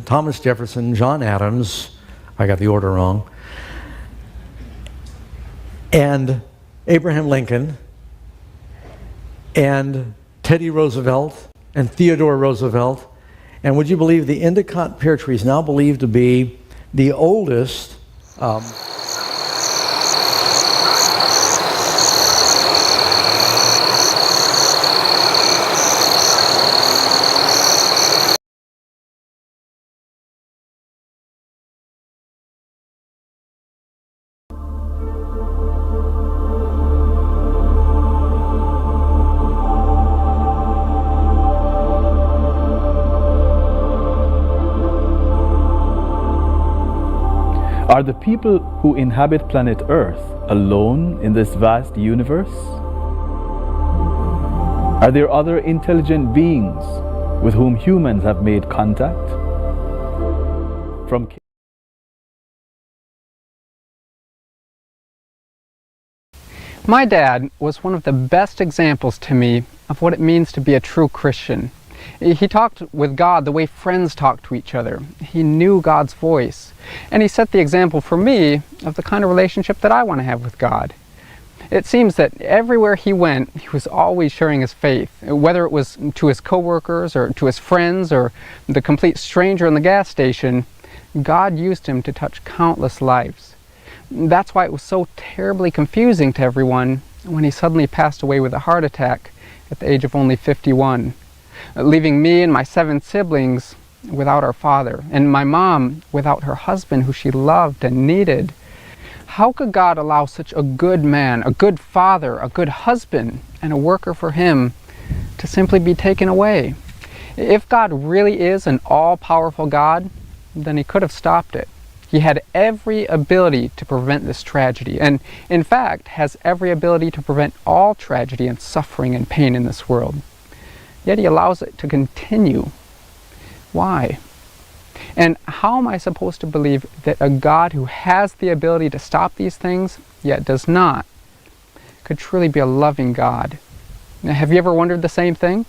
Thomas Jefferson, John Adams, I got the order wrong, and Abraham Lincoln, and Teddy Roosevelt, and Theodore Roosevelt. And would you believe the Endicott pear tree is now believed to be the oldest Are the people who inhabit planet Earth alone in this vast universe? Are there other intelligent beings with whom humans have made contact? My dad was one of the best examples to me of what it means to be a true Christian. He talked with God the way friends talk to each other. He knew God's voice. And he set the example for me of the kind of relationship that I want to have with God. It seems that everywhere he went, he was always sharing his faith, whether it was to his coworkers or to his friends or the complete stranger in the gas station. God used him to touch countless lives. That's why it was so terribly confusing to everyone when he suddenly passed away with a heart attack at the age of only 51. Leaving me and my 7 siblings without our father, and my mom without her husband who she loved and needed. How could God allow such a good man, a good father, a good husband, and a worker for him to simply be taken away? If God really is an all-powerful God, then he could have stopped it. He had every ability to prevent this tragedy, and in fact has every ability to prevent all tragedy and suffering and pain in this world. Yet he allows it to continue. Why? And how am I supposed to believe that a God who has the ability to stop these things, yet does not, could truly be a loving God? Now, have you ever wondered the same thing?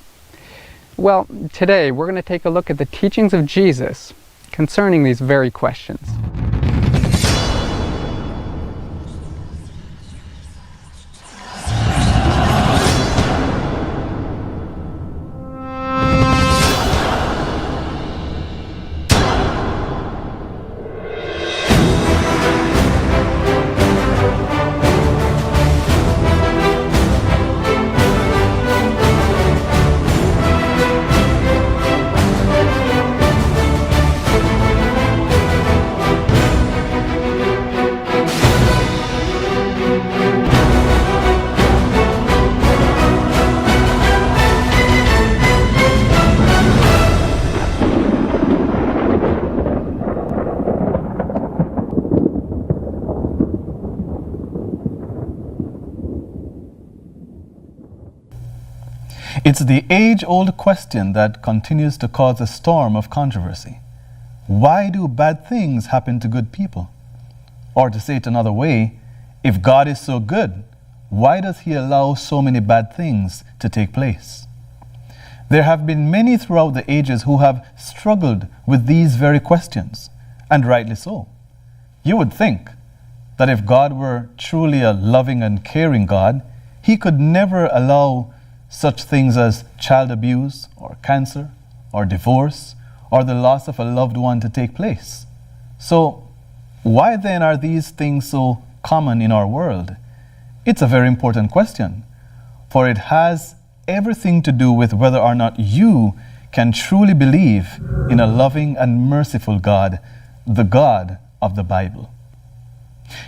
Well, today we're going to take a look at the teachings of Jesus concerning these very questions. It's the age-old question that continues to cause a storm of controversy. Why do bad things happen to good people? Or to say it another way, if God is so good, why does he allow so many bad things to take place? There have been many throughout the ages who have struggled with these very questions, and rightly so. You would think that if God were truly a loving and caring God, he could never allow such things as child abuse, or cancer, or divorce, or the loss of a loved one to take place. So, why then are these things so common in our world? It's a very important question, for it has everything to do with whether or not you can truly believe in a loving and merciful God, the God of the Bible.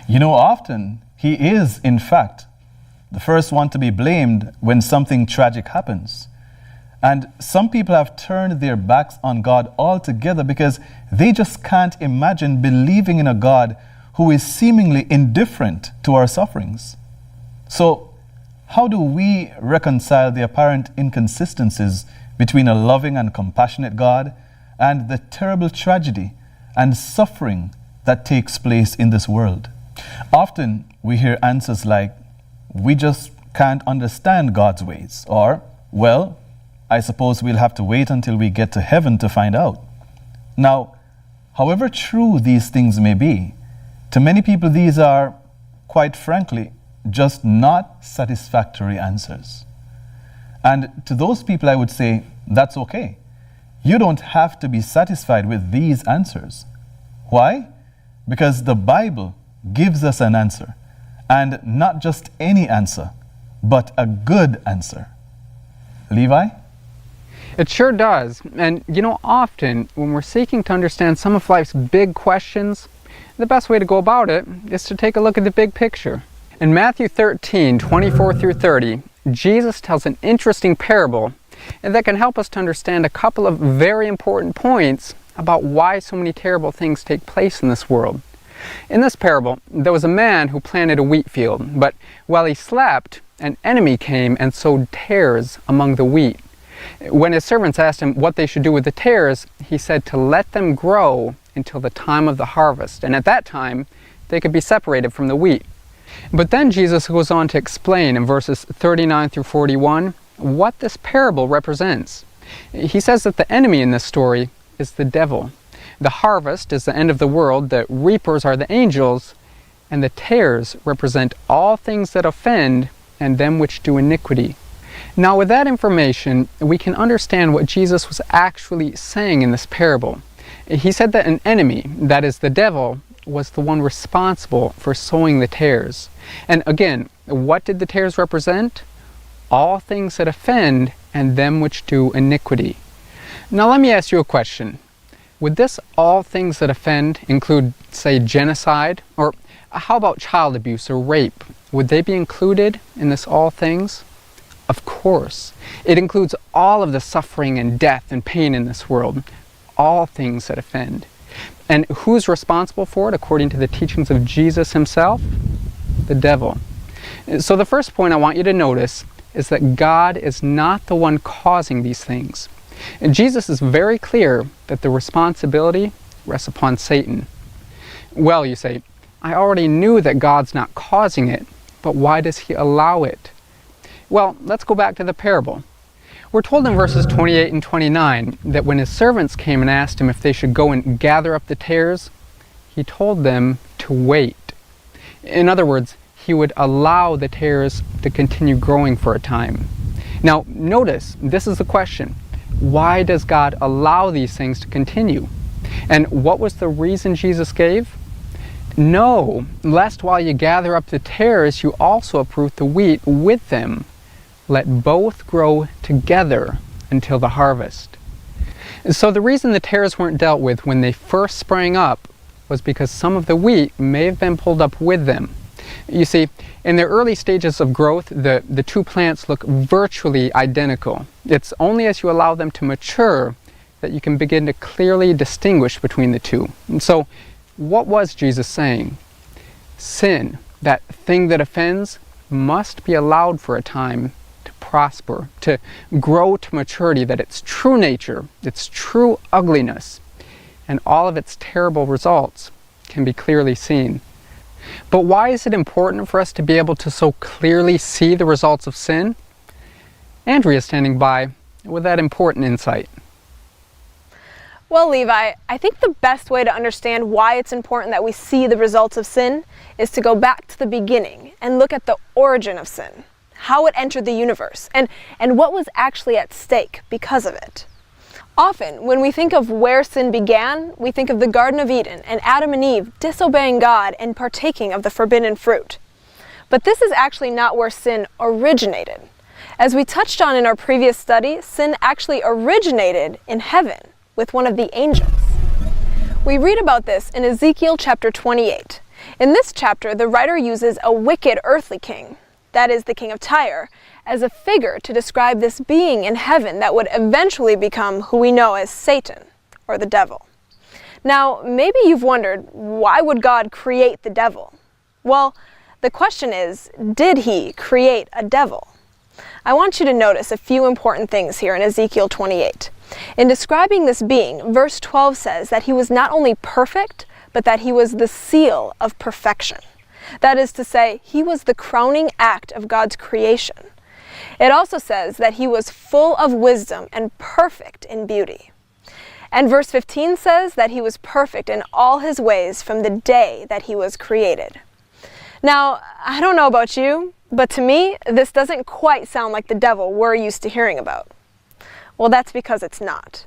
You know, often he is, in fact, the first one to be blamed when something tragic happens. And some people have turned their backs on God altogether because they just can't imagine believing in a God who is seemingly indifferent to our sufferings. So, how do we reconcile the apparent inconsistencies between a loving and compassionate God and the terrible tragedy and suffering that takes place in this world? Often we hear answers like, we just can't understand God's ways, or, well, I suppose we'll have to wait until we get to heaven to find out. Now, however true these things may be, to many people these are, quite frankly, just not satisfactory answers. And to those people I would say, that's okay. You don't have to be satisfied with these answers. Why? Because the Bible gives us an answer, and not just any answer, but a good answer. Levi? It sure does. And you know, often when we're seeking to understand some of life's big questions, the best way to go about it is to take a look at the big picture. In Matthew 13:24 through 30, Jesus tells an interesting parable that can help us to understand a couple of very important points about why so many terrible things take place in this world. In this parable, there was a man who planted a wheat field, but while he slept, an enemy came and sowed tares among the wheat. When his servants asked him what they should do with the tares, he said to let them grow until the time of the harvest, and at that time they could be separated from the wheat. But then Jesus goes on to explain in verses 39 through 41 what this parable represents. He says that the enemy in this story is the devil. The harvest is the end of the world, the reapers are the angels, and the tares represent all things that offend and them which do iniquity. Now with that information, we can understand what Jesus was actually saying in this parable. He said that an enemy, that is the devil, was the one responsible for sowing the tares. And again, what did the tares represent? All things that offend and them which do iniquity. Now let me ask you a question. Would this all things that offend include, say, genocide? Or how about child abuse or rape? Would they be included in this all things? Of course. It includes all of the suffering and death and pain in this world. All things that offend. And who's responsible for it according to the teachings of Jesus himself? The devil. So the first point I want you to notice is that God is not the one causing these things. And Jesus is very clear that the responsibility rests upon Satan. Well, you say, I already knew that God's not causing it, but why does he allow it? Well, let's go back to the parable. We're told in verses 28 and 29 that when his servants came and asked him if they should go and gather up the tares, he told them to wait. In other words, he would allow the tares to continue growing for a time. Now, notice, this is the question. Why does God allow these things to continue? And what was the reason Jesus gave? No, lest while you gather up the tares, you also uproot the wheat with them. Let both grow together until the harvest. So the reason the tares weren't dealt with when they first sprang up was because some of the wheat may have been pulled up with them. You see, in their early stages of growth, the two plants look virtually identical. It's only as you allow them to mature that you can begin to clearly distinguish between the two. And so, what was Jesus saying? Sin, that thing that offends, must be allowed for a time to prosper, to grow to maturity, that its true nature, its true ugliness, and all of its terrible results can be clearly seen. But why is it important for us to be able to so clearly see the results of sin? Andrea is standing by with that important insight. Well, Levi, I think the best way to understand why it's important that we see the results of sin is to go back to the beginning and look at the origin of sin, how it entered the universe, and what was actually at stake because of it. Often, when we think of where sin began, we think of the Garden of Eden and Adam and Eve disobeying God and partaking of the forbidden fruit. But this is actually not where sin originated. As we touched on in our previous study, sin actually originated in heaven with one of the angels. We read about this in Ezekiel chapter 28. In this chapter, the writer uses a wicked earthly king, that is the king of Tyre, as a figure to describe this being in heaven that would eventually become who we know as Satan, or the devil. Now, maybe you've wondered, why would God create the devil? Well, the question is, did he create a devil? I want you to notice a few important things here in Ezekiel 28. In describing this being, verse 12 says that he was not only perfect, but that he was the seal of perfection. That is to say, he was the crowning act of God's creation. It also says that he was full of wisdom and perfect in beauty. And verse 15 says that he was perfect in all his ways from the day that he was created. Now, I don't know about you, but to me, this doesn't quite sound like the devil we're used to hearing about. Well, that's because it's not.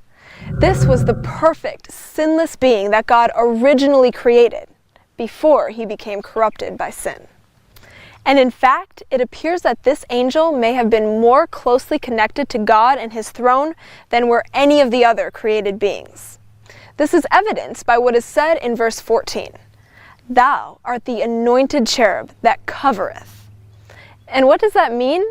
This was the perfect, sinless being that God originally created before he became corrupted by sin. And in fact, it appears that this angel may have been more closely connected to God and his throne than were any of the other created beings. This is evidenced by what is said in verse 14. Thou art the anointed cherub that covereth. And what does that mean?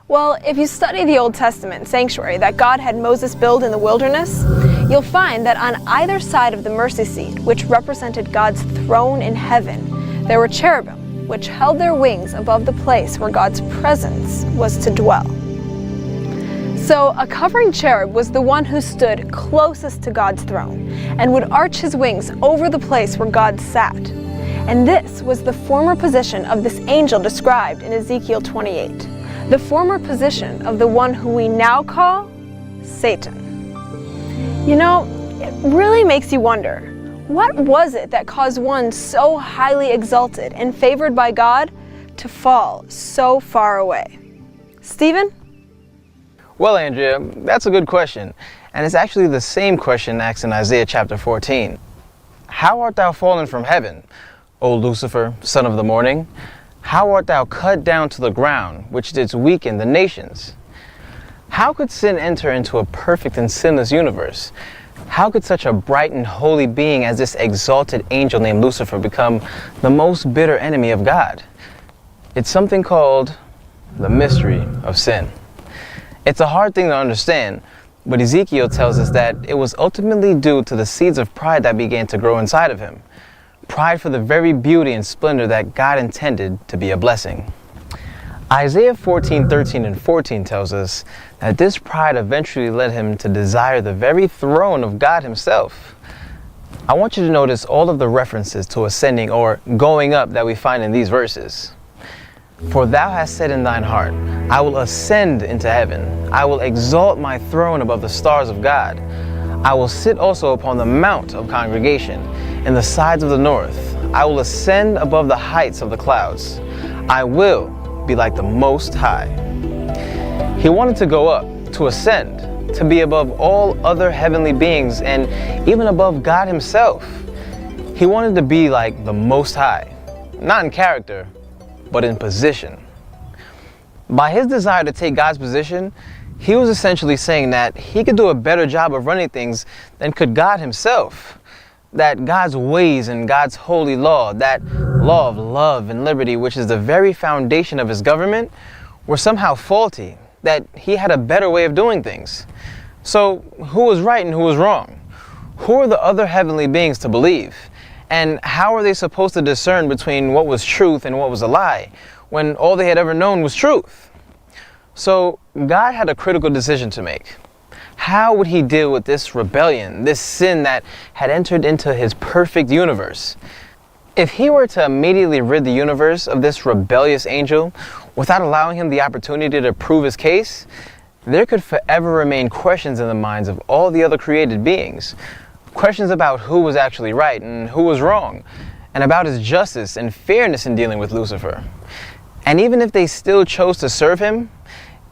Well, if you study the Old Testament sanctuary that God had Moses build in the wilderness, you'll find that on either side of the mercy seat, which represented God's throne in heaven, there were cherubim, which held their wings above the place where God's presence was to dwell. So a covering cherub was the one who stood closest to God's throne and would arch his wings over the place where God sat. And this was the former position of this angel described in Ezekiel 28, the former position of the one who we now call Satan. You know, it really makes you wonder, what was it that caused one so highly exalted and favored by God to fall so far away? Stephen? Well, Andrea, that's a good question. And it's actually the same question asked in Isaiah chapter 14. How art thou fallen from heaven, O Lucifer, son of the morning? How art thou cut down to the ground, which didst weaken the nations? How could sin enter into a perfect and sinless universe? How could such a bright and holy being as this exalted angel named Lucifer become the most bitter enemy of God? It's something called the mystery of sin. It's a hard thing to understand, but Ezekiel tells us that it was ultimately due to the seeds of pride that began to grow inside of him. Pride for the very beauty and splendor that God intended to be a blessing. Isaiah 14:13 and 14 tells us that this pride eventually led him to desire the very throne of God himself. I want you to notice all of the references to ascending or going up that we find in these verses. For thou hast said in thine heart, I will ascend into heaven. I will exalt my throne above the stars of God. I will sit also upon the mount of congregation in the sides of the north. I will ascend above the heights of the clouds. I will be like the Most High. He wanted to go up, to ascend, to be above all other heavenly beings and even above God himself. He wanted to be like the Most High, not in character, but in position. By his desire to take God's position, he was essentially saying that he could do a better job of running things than could God himself. That God's ways and God's holy law, that law of love and liberty, which is the very foundation of his government, were somehow faulty, that he had a better way of doing things. So who was right and who was wrong? Who are the other heavenly beings to believe? And how are they supposed to discern between what was truth and what was a lie, when all they had ever known was truth? So God had a critical decision to make. How would he deal with this rebellion, this sin that had entered into his perfect universe? If he were to immediately rid the universe of this rebellious angel without allowing him the opportunity to prove his case, there could forever remain questions in the minds of all the other created beings. Questions about who was actually right and who was wrong, and about his justice and fairness in dealing with Lucifer. And even if they still chose to serve him,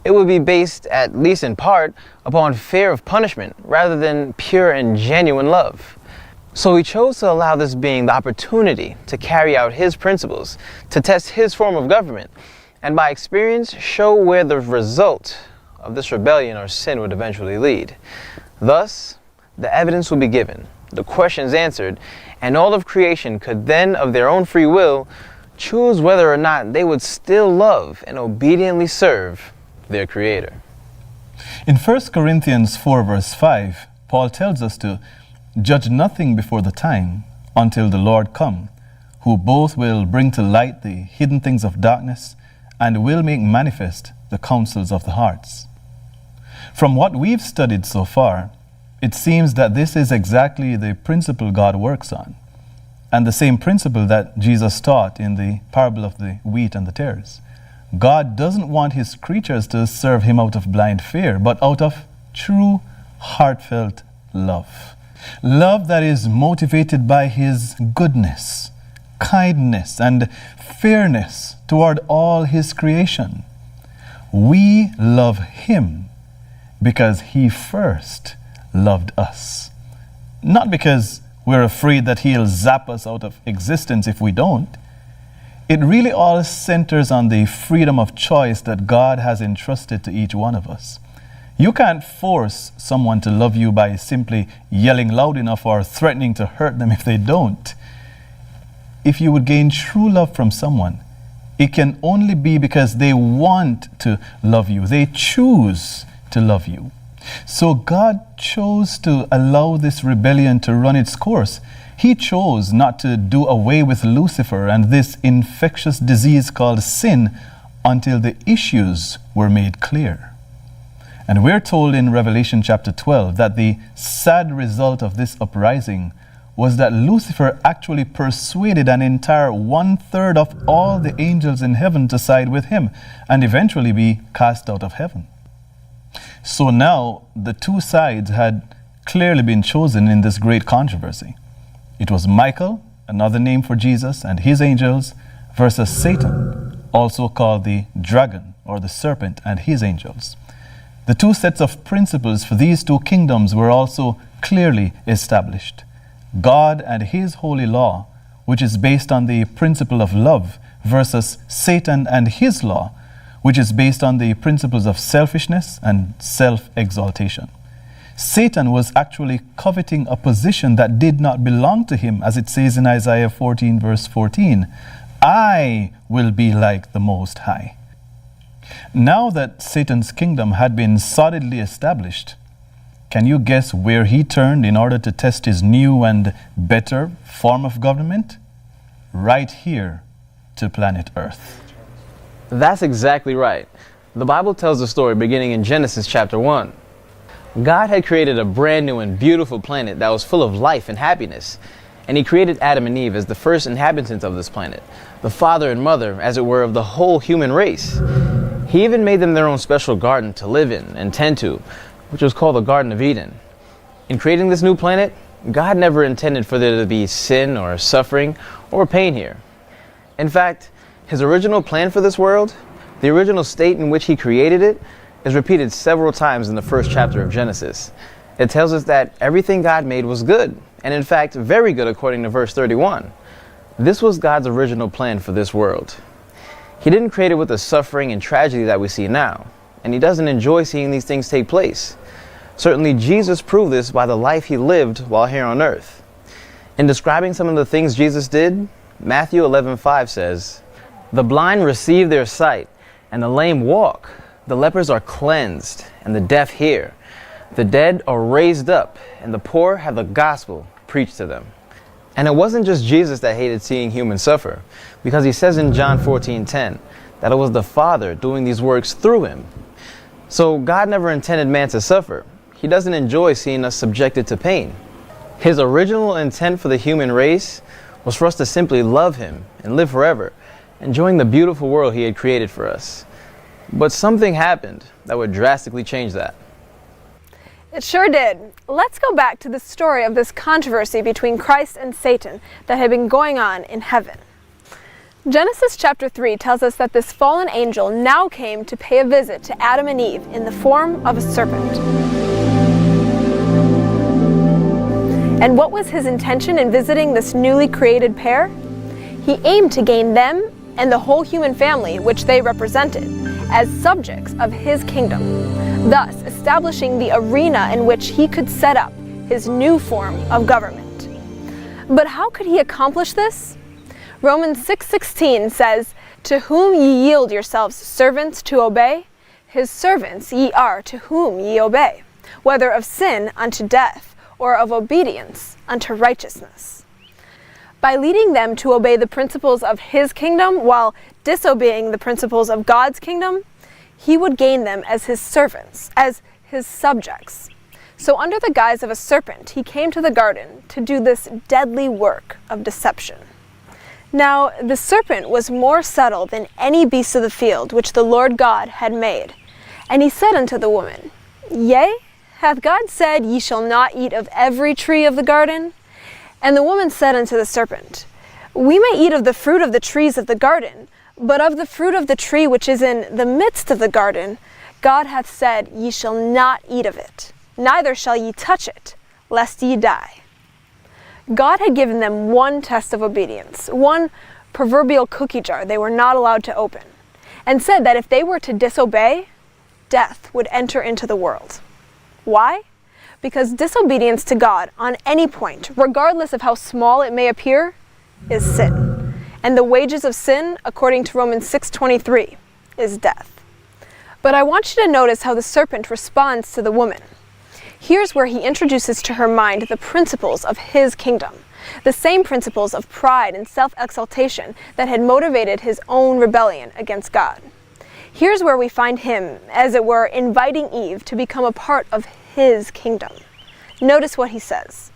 it would be based, at least in part, upon fear of punishment rather than pure and genuine love. So he chose to allow this being the opportunity to carry out his principles, to test his form of government, and by experience show where the result of this rebellion or sin would eventually lead. Thus, the evidence would be given, the questions answered, and all of creation could then, of their own free will, choose whether or not they would still love and obediently serve their Creator. In 1 Corinthians 4 verse 5, Paul tells us to judge nothing before the time until the Lord come, who both will bring to light the hidden things of darkness and will make manifest the counsels of the hearts. From what we've studied so far, it seems that this is exactly the principle God works on, and the same principle that Jesus taught in the parable of the wheat and the tares. God doesn't want his creatures to serve him out of blind fear, but out of true, heartfelt love. Love that is motivated by his goodness, kindness, and fairness toward all his creation. We love him because he first loved us. Not because we're afraid that he'll zap us out of existence if we don't. It really all centers on the freedom of choice that God has entrusted to each one of us. You can't force someone to love you by simply yelling loud enough or threatening to hurt them if they don't. If you would gain true love from someone, it can only be because they want to love you. They choose to love you. So God chose to allow this rebellion to run its course. He chose not to do away with Lucifer and this infectious disease called sin until the issues were made clear. And we're told in Revelation chapter 12 that the sad result of this uprising was that Lucifer actually persuaded an entire 1/3 of all the angels in heaven to side with him and eventually be cast out of heaven. So now the two sides had clearly been chosen in this great controversy. It was Michael, another name for Jesus, and his angels, versus Satan, also called the dragon or the serpent, and his angels. The two sets of principles for these two kingdoms were also clearly established. God and his holy law, which is based on the principle of love, versus Satan and his law, which is based on the principles of selfishness and self-exaltation. Satan was actually coveting a position that did not belong to him, as it says in Isaiah 14 verse 14, "I will be like the Most High." Now that Satan's kingdom had been solidly established, can you guess where he turned in order to test his new and better form of government? Right here to planet Earth. That's exactly right. The Bible tells the story beginning in Genesis chapter 1. God had created a brand new and beautiful planet that was full of life and happiness. And he created Adam and Eve as the first inhabitants of this planet, the father and mother, as it were, of the whole human race. He even made them their own special garden to live in and tend to, which was called the Garden of Eden. In creating this new planet, God never intended for there to be sin or suffering or pain here. In fact, his original plan for this world, the original state in which he created it, is repeated several times in the first chapter of Genesis. It tells us that everything God made was good, and in fact, very good according to verse 31. This was God's original plan for this world. He didn't create it with the suffering and tragedy that we see now, and he doesn't enjoy seeing these things take place. Certainly, Jesus proved this by the life he lived while here on earth. In describing some of the things Jesus did, Matthew 11:5 says, "The blind receive their sight, and the lame walk. The lepers are cleansed, and the deaf hear. The dead are raised up, and the poor have the gospel preached to them." And it wasn't just Jesus that hated seeing humans suffer, because he says in John 14:10 that it was the Father doing these works through him. So God never intended man to suffer. He doesn't enjoy seeing us subjected to pain. His original intent for the human race was for us to simply love him and live forever, enjoying the beautiful world he had created for us. But something happened that would drastically change that. It sure did. Let's go back to the story of this controversy between Christ and Satan that had been going on in heaven. Genesis chapter 3 tells us that this fallen angel now came to pay a visit to Adam and Eve in the form of a serpent. And what was his intention in visiting this newly created pair? He aimed to gain them and the whole human family which they represented as subjects of his kingdom, thus establishing the arena in which he could set up his new form of government. But how could he accomplish this? Romans 6:16 says, "To whom ye yield yourselves servants to obey, his servants ye are to whom ye obey, whether of sin unto death, or of obedience unto righteousness." By leading them to obey the principles of his kingdom while disobeying the principles of God's kingdom, he would gain them as his servants, as his subjects. So under the guise of a serpent, he came to the garden to do this deadly work of deception. Now, the serpent was more subtle than any beast of the field which the Lord God had made. And he said unto the woman, Yea, Hath God said, Ye shall not eat of every tree of the garden? And the woman said unto the serpent, We may eat of the fruit of the trees of the garden, but of the fruit of the tree which is in the midst of the garden, God hath said, Ye shall not eat of it, neither shall ye touch it, lest ye die. God had given them one test of obedience, one proverbial cookie jar they were not allowed to open, and said that if they were to disobey, death would enter into the world. Why? Because disobedience to God on any point, regardless of how small it may appear, is sin. And the wages of sin, according to Romans 6:23, is death. But I want you to notice how the serpent responds to the woman. Here's where he introduces to her mind the principles of his kingdom, the same principles of pride and self-exaltation that had motivated his own rebellion against God. Here's where we find him, as it were, inviting Eve to become a part of his kingdom. Notice what he says.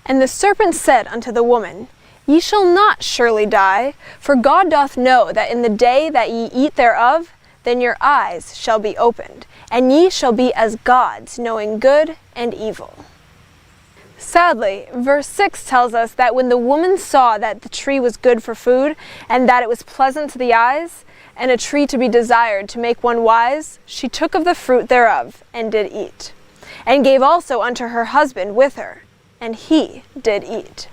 And the serpent said unto the woman, Ye shall not surely die, for God doth know that in the day that ye eat thereof, then your eyes shall be opened, and ye shall be as gods, knowing good and evil. Sadly, verse 6 tells us that when the woman saw that the tree was good for food, and that it was pleasant to the eyes, and a tree to be desired to make one wise, she took of the fruit thereof, and did eat, and gave also unto her husband with her, and he did eat.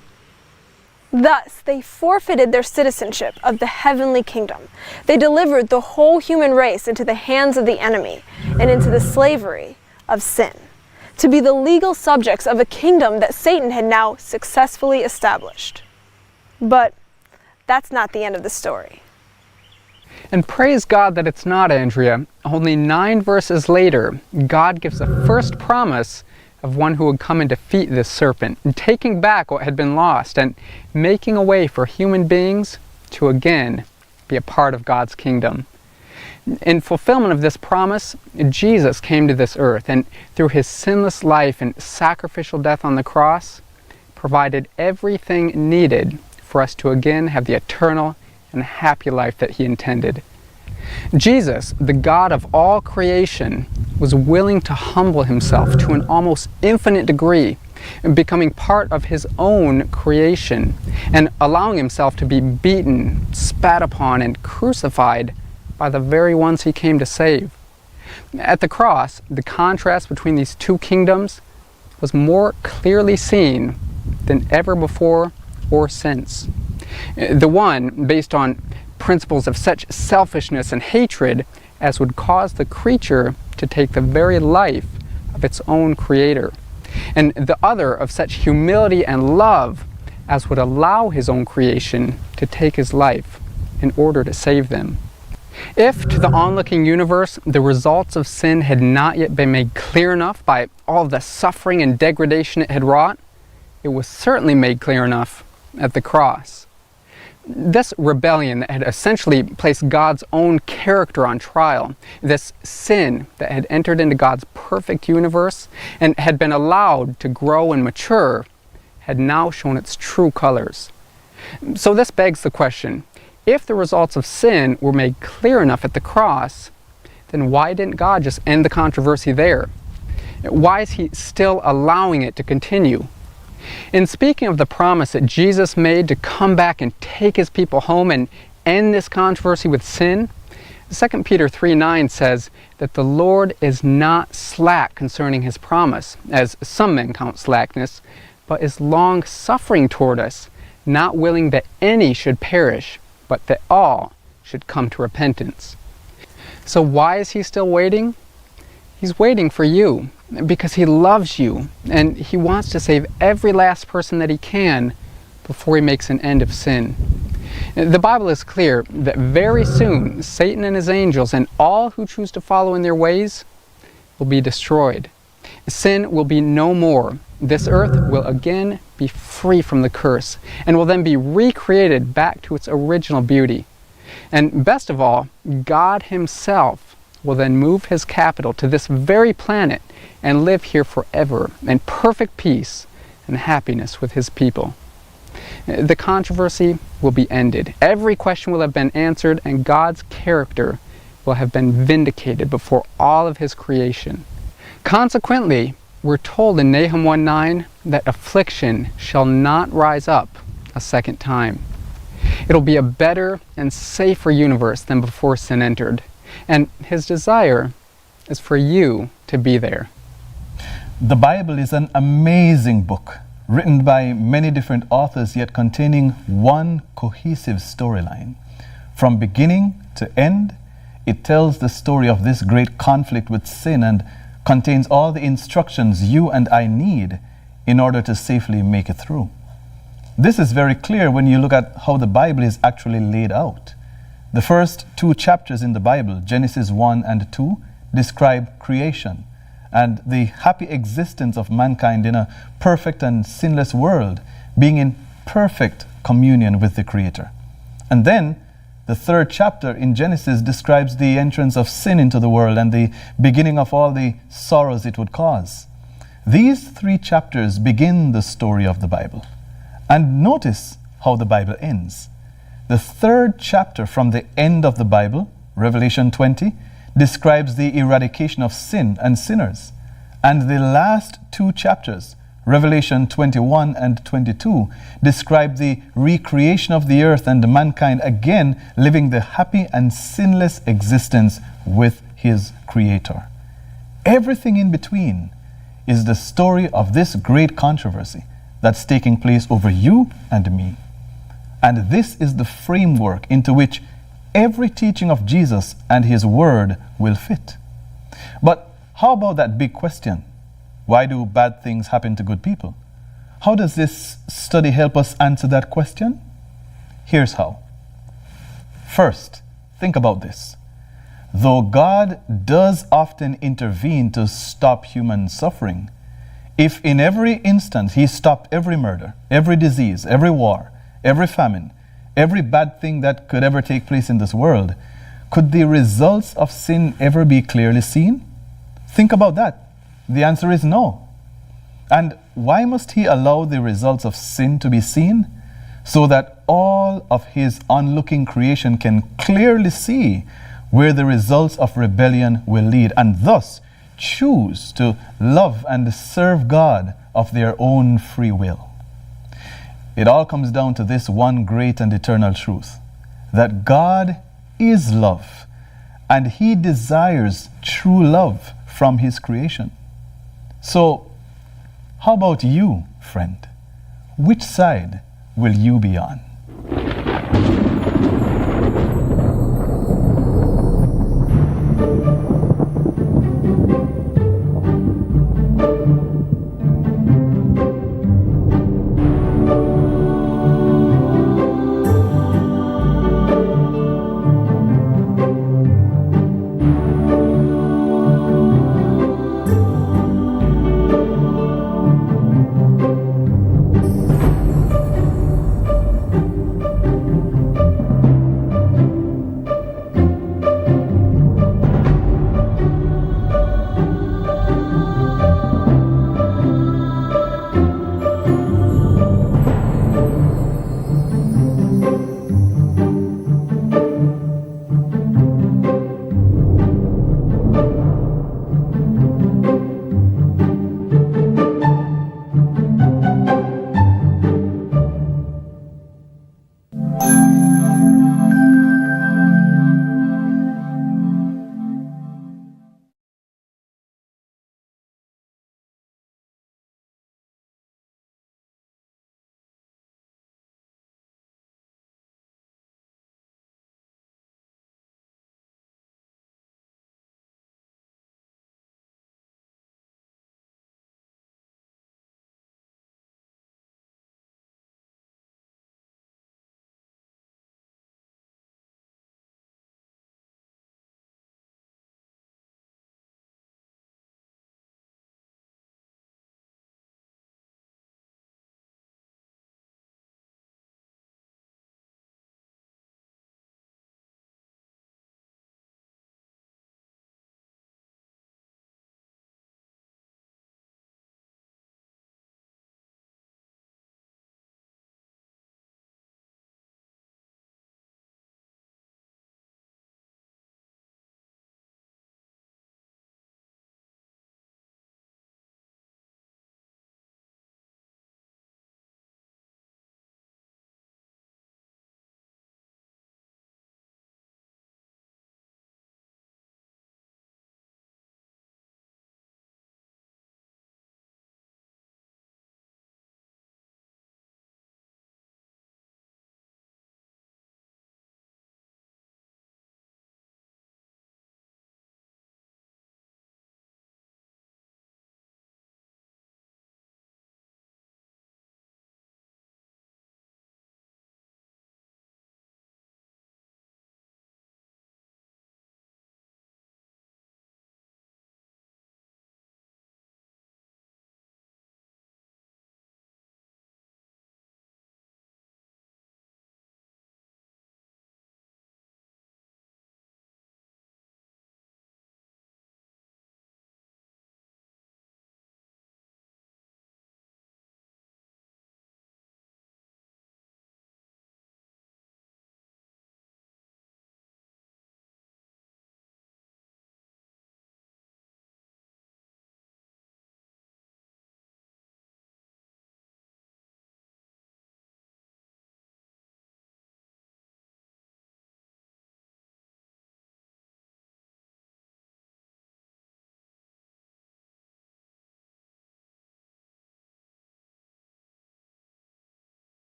Thus, they forfeited their citizenship of the heavenly kingdom. They delivered the whole human race into the hands of the enemy and into the slavery of sin, to be the legal subjects of a kingdom that Satan had now successfully established. But that's not the end of the story. And praise God that it's not, Andrea. Only 9 verses later, God gives the first promise of one who would come and defeat this serpent, and taking back what had been lost, and making a way for human beings to again be a part of God's kingdom. In fulfillment of this promise, Jesus came to this earth, and through his sinless life and sacrificial death on the cross, provided everything needed for us to again have the eternal and happy life that he intended. Jesus, the God of all creation, was willing to humble himself to an almost infinite degree, becoming part of his own creation, and allowing himself to be beaten, spat upon, and crucified by the very ones he came to save. At the cross, the contrast between these two kingdoms was more clearly seen than ever before or since. The one, based on principles of such selfishness and hatred as would cause the creature to take the very life of its own creator, and the other of such humility and love as would allow his own creation to take his life in order to save them. If to the onlooking universe the results of sin had not yet been made clear enough by all of the suffering and degradation it had wrought, it was certainly made clear enough at the cross. This rebellion that had essentially placed God's own character on trial, this sin that had entered into God's perfect universe and had been allowed to grow and mature, had now shown its true colors. So this begs the question, if the results of sin were made clear enough at the cross, then why didn't God just end the controversy there? Why is he still allowing it to continue? In speaking of the promise that Jesus made to come back and take his people home and end this controversy with sin, 2 Peter 3:9 says that the Lord is not slack concerning his promise, as some men count slackness, but is long-suffering toward us, not willing that any should perish, but that all should come to repentance. So why is he still waiting? He's waiting for you, because he loves you, and he wants to save every last person that he can before he makes an end of sin. The Bible is clear that very soon Satan and his angels and all who choose to follow in their ways will be destroyed. Sin will be no more. This earth will again be free from the curse and will then be recreated back to its original beauty. And best of all, God himself will then move his capital to this very planet and live here forever in perfect peace and happiness with his people. The controversy will be ended. Every question will have been answered, and God's character will have been vindicated before all of his creation. Consequently, we're told in Nahum 1:9 that affliction shall not rise up a second time. It'll be a better and safer universe than before sin entered. And his desire is for you to be there. The Bible is an amazing book, written by many different authors, yet containing one cohesive storyline. From beginning to end, it tells the story of this great conflict with sin and contains all the instructions you and I need in order to safely make it through. This is very clear when you look at how the Bible is actually laid out. The first 2 chapters in the Bible, Genesis 1 and 2, describe creation and the happy existence of mankind in a perfect and sinless world, being in perfect communion with the Creator. And then the 3rd chapter in Genesis describes the entrance of sin into the world and the beginning of all the sorrows it would cause. These 3 chapters begin the story of the Bible. And notice how the Bible ends. The 3rd chapter from the end of the Bible, Revelation 20, describes the eradication of sin and sinners. And the last 2 chapters, Revelation 21 and 22, describe the recreation of the earth and mankind again living the happy and sinless existence with his Creator. Everything in between is the story of this great controversy that's taking place over you and me. And this is the framework into which every teaching of Jesus and his word will fit. But how about that big question? Why do bad things happen to good people? How does this study help us answer that question? Here's how. First, think about this. Though God does often intervene to stop human suffering, if in every instance he stopped every murder, every disease, every war, every famine, every bad thing that could ever take place in this world, could the results of sin ever be clearly seen? Think about that. The answer is no. And why must he allow the results of sin to be seen? So that all of his onlooking creation can clearly see where the results of rebellion will lead, and thus choose to love and serve God of their own free will. It all comes down to this one great and eternal truth, that God is love, and he desires true love from his creation. So, how about you, friend? Which side will you be on?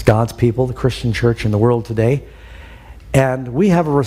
God's people, the Christian church in the world today. And we have a